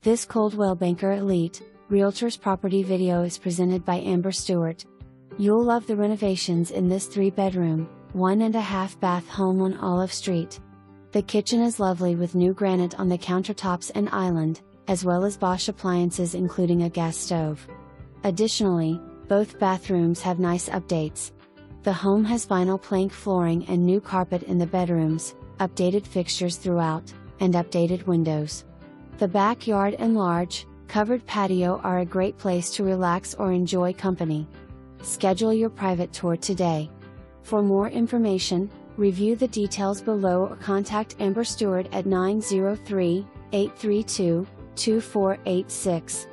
This Coldwell Banker Elite, Realtors property video is presented by Amber Stewart. You'll love the renovations in this 3-bedroom, 1.5 bath home on Olive Street. The kitchen is lovely with new granite on the countertops and island, as well as Bosch appliances including a gas stove. Additionally, both bathrooms have nice updates. The home has vinyl plank flooring and new carpet in the bedrooms, updated fixtures throughout, and updated windows. The backyard and large, covered patio are a great place to relax or enjoy company. Schedule your private tour today. For more information, review the details below or contact Amber Stewart at 903-832-2486.